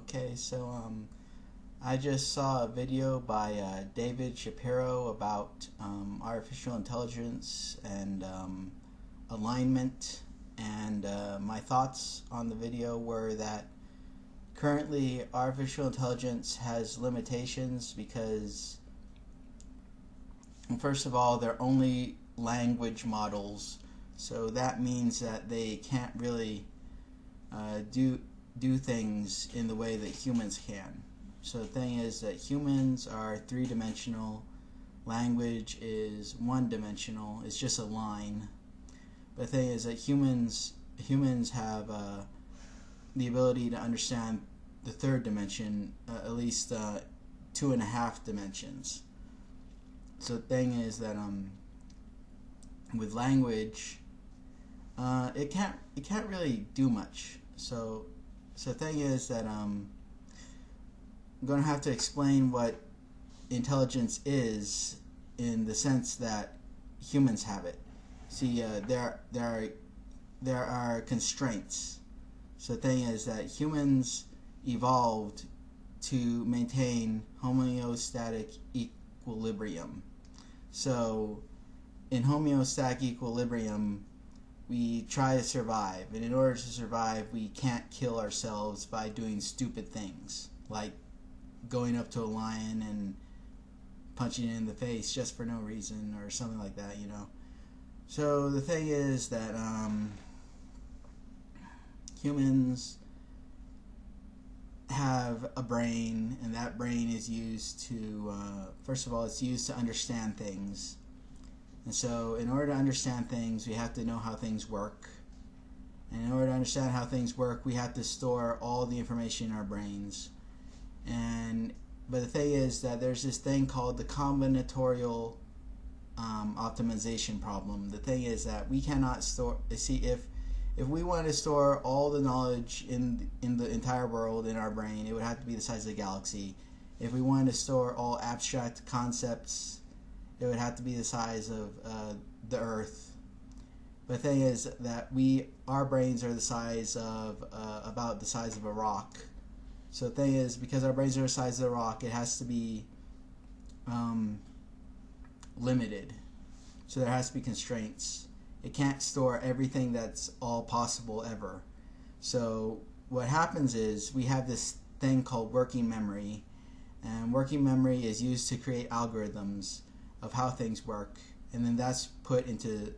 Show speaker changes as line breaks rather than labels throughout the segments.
Okay, so I just saw a video by David Shapiro about artificial intelligence and alignment, and my thoughts on the video were that currently artificial intelligence has limitations because, first of all, they're only language models, so that means that they can't really do things in the way that humans can. So the thing is that humans are three-dimensional, language is one-dimensional, it's just a line. But the thing is that humans have the ability to understand the third dimension, at least 2.5 dimensions. So the thing is that with language, it can't really do much. So the thing is that I'm going to have to explain what intelligence is in the sense that humans have it. See, there are constraints. So the thing is that humans evolved to maintain homeostatic equilibrium. So in homeostatic equilibrium, we try to survive, and in order to survive, we can't kill ourselves by doing stupid things like going up to a lion and punching it in the face just for no reason or something like that, you know. So the thing is that humans have a brain, and that brain is used to, first of all, it's used to understand things. And so in order to understand things, we have to know how things work. And in order to understand how things work, we have to store all the information in our brains. But the thing is that there's this thing called the combinatorial optimization problem. The thing is that we cannot store, see, if we wanted to store all the knowledge in the entire world in our brain, it would have to be the size of the galaxy. If we wanted to store all abstract concepts, it would have to be the size of the Earth. But the thing is that our brains are the size of about the size of a rock. So the thing is, because our brains are the size of the rock, it has to be limited. So there has to be constraints. It can't store everything that's all possible ever. So what happens is we have this thing called working memory, and working memory is used to create algorithms of how things work, and then that's put into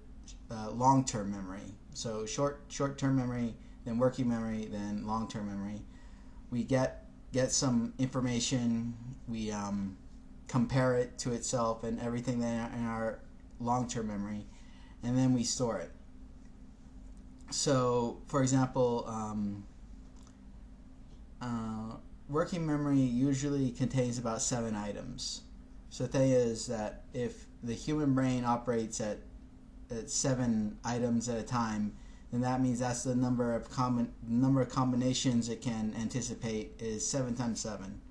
long-term memory. So short-term memory, then working memory, then long-term memory. We get some information, we compare it to itself and everything in our long-term memory, and then we store it. So, for example, working memory usually contains about 7 items. So the thing is that if the human brain operates at 7 items at a time, then that means that's the number of combinations it can anticipate is 7 times 7.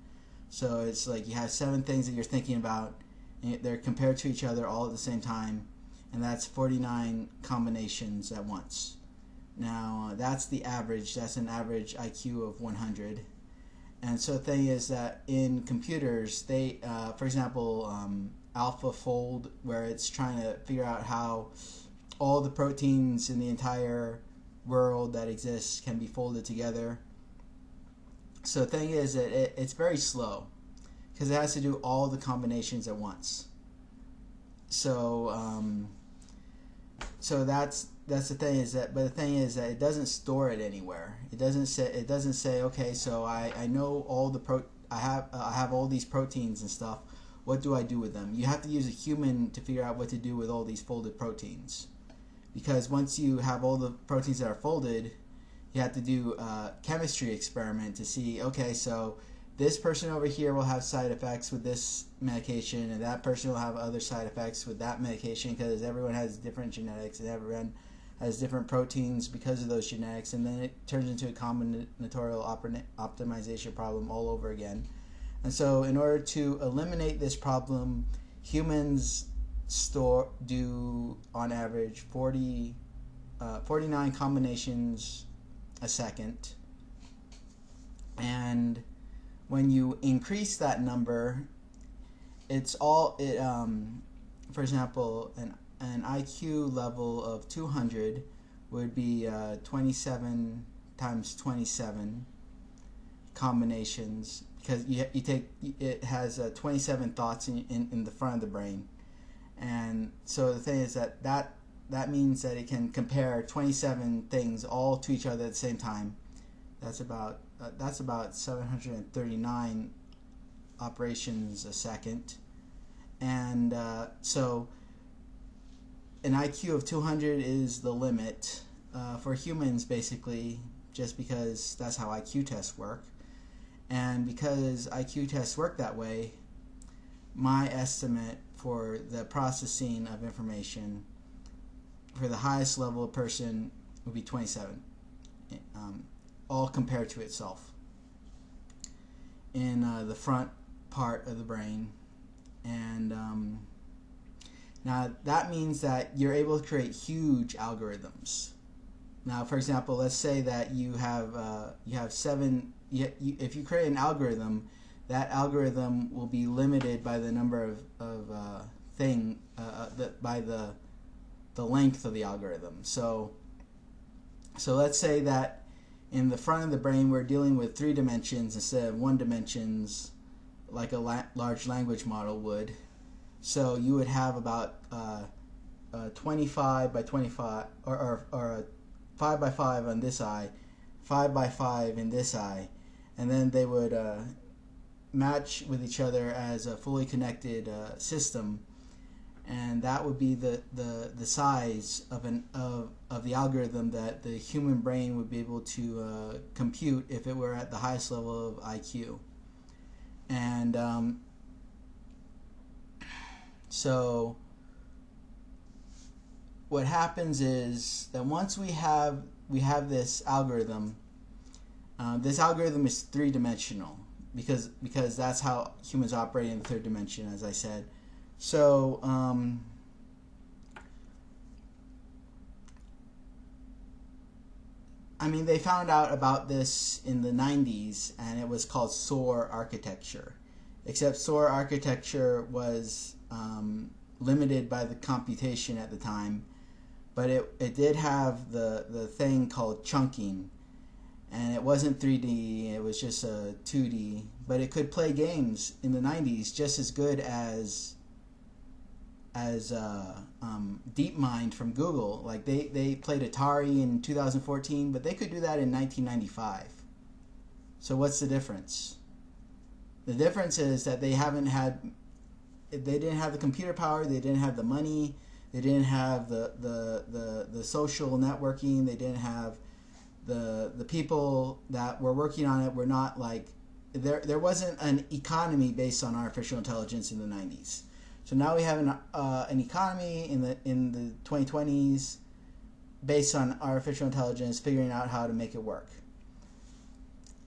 So it's like you have 7 things that you're thinking about, and they're compared to each other all at the same time, and that's 49 combinations at once. Now that's the average. That's an average IQ of 100. And so the thing is that in computers, they, for example, AlphaFold, where it's trying to figure out how all the proteins in the entire world that exists can be folded together. So the thing is that it's very slow because it has to do all the combinations at once. So so that's the thing is that, but the thing is that it doesn't store it anywhere. It doesn't say okay, so I know all the I have all these proteins and stuff. What do I do with them? You have to use a human to figure out what to do with all these folded proteins. Because once you have all the proteins that are folded, you have to do a chemistry experiment to see, okay, so this person over here will have side effects with this medication, and that person will have other side effects with that medication, because everyone has different genetics and everyone has different proteins because of those genetics, and then it turns into a combinatorial optimization problem all over again. And so in order to eliminate this problem, humans do on average 49 combinations a second, and when you increase that number, for example, an IQ level of 200 would be 27 times 27 combinations, because it has 27 thoughts in the front of the brain. And so the thing is that means that it can compare 27 things all to each other at the same time. That's about 739 operations a second. And so an IQ of 200 is the limit for humans, basically, just because that's how IQ tests work. And because IQ tests work that way, my estimate for the processing of information for the highest level of person would be 27, all compared to itself in the front part of the brain. And now that means that you're able to create huge algorithms. Now, for example, let's say that you have seven. If you create an algorithm, that algorithm will be limited by the number of by the length of the algorithm. So let's say that in the front of the brain we're dealing with 3 dimensions instead of 1 dimensions, like a large language model would. So you would have about 25 by 25 or 5 by 5 on this eye, 5 by 5 in this eye, and then they would match with each other as a fully connected system, and that would be the size of the algorithm that the human brain would be able to compute if it were at the highest level of IQ. And so what happens is that once we have this algorithm is 3-dimensional because that's how humans operate in the 3rd dimension, as I said. So they found out about this in the 90s, and it was called SOAR architecture. Except SOAR architecture was limited by the computation at the time, but it did have the thing called chunking, and it wasn't 3D, it was just a 2D, but it could play games in the 90s just as good as DeepMind from Google. Like they played Atari in 2014, but they could do that in 1995. So what's the difference? The difference is that they didn't have the computer power, they didn't have the money, they didn't have the social networking, they didn't have the people that were working on it. Were not like there wasn't an economy based on artificial intelligence in the 90s. So now we have an economy in the 2020s based on artificial intelligence, figuring out how to make it work.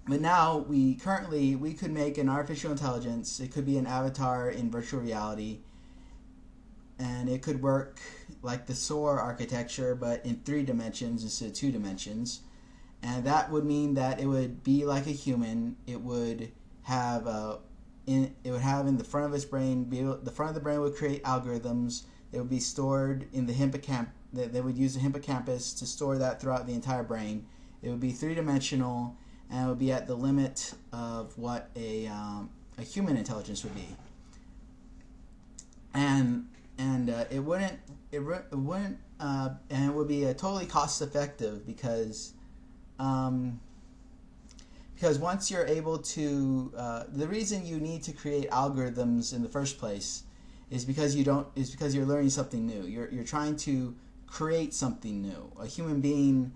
But now we could make an artificial intelligence. It could be an avatar in virtual reality, and it could work like the SOAR architecture, but in 3 dimensions instead of 2 dimensions. And that would mean that it would be like a human. It would have in the front of its brain, the front of the brain would create algorithms. They would be stored in the hippocampus. They would use the hippocampus to store that throughout the entire brain. It would be 3-dimensional, and it would be at the limit of what a human intelligence would be. And it wouldn't and it would be totally cost effective because once you're able to, the reason you need to create algorithms in the first place is because you're learning something new. You're trying to create something new. A human being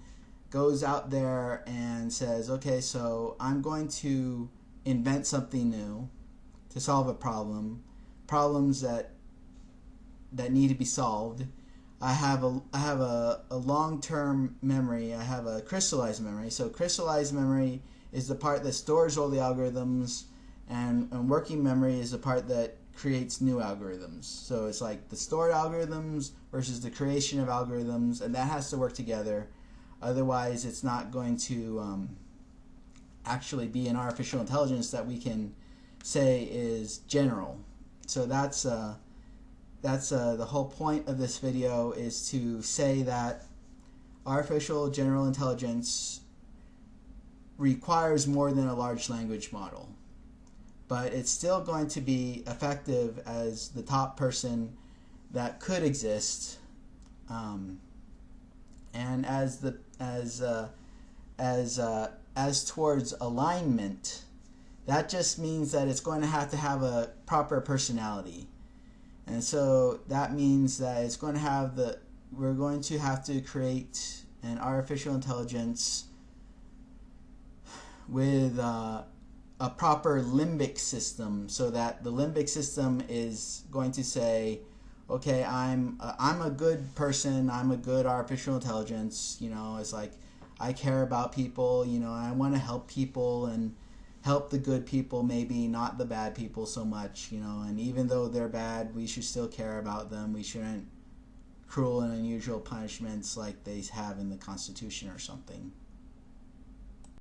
goes out there and says, okay, so I'm going to invent something new to solve a problems that need to be solved. I have a long-term memory. I have a crystallized memory. So crystallized memory is the part that stores all the algorithms, and working memory is the part that creates new algorithms. So it's like the stored algorithms versus the creation of algorithms, and that has to work together. Otherwise, it's not going to actually be an artificial intelligence that we can say is general. So that's the whole point of this video, is to say that artificial general intelligence requires more than a large language model, but it's still going to be effective as the top person that could exist, and as towards alignment, that just means that it's going to have a proper personality. And so that means that it's going to have we're going to have to create an artificial intelligence with a proper limbic system, so that the limbic system is going to say, okay, I'm a good person, I'm a good artificial intelligence, you know, it's like I care about people, you know, I want to help people and help the good people, maybe not the bad people so much, you know, and even though they're bad, we should still care about them. We shouldn't cruel and unusual punishments like they have in the Constitution or something.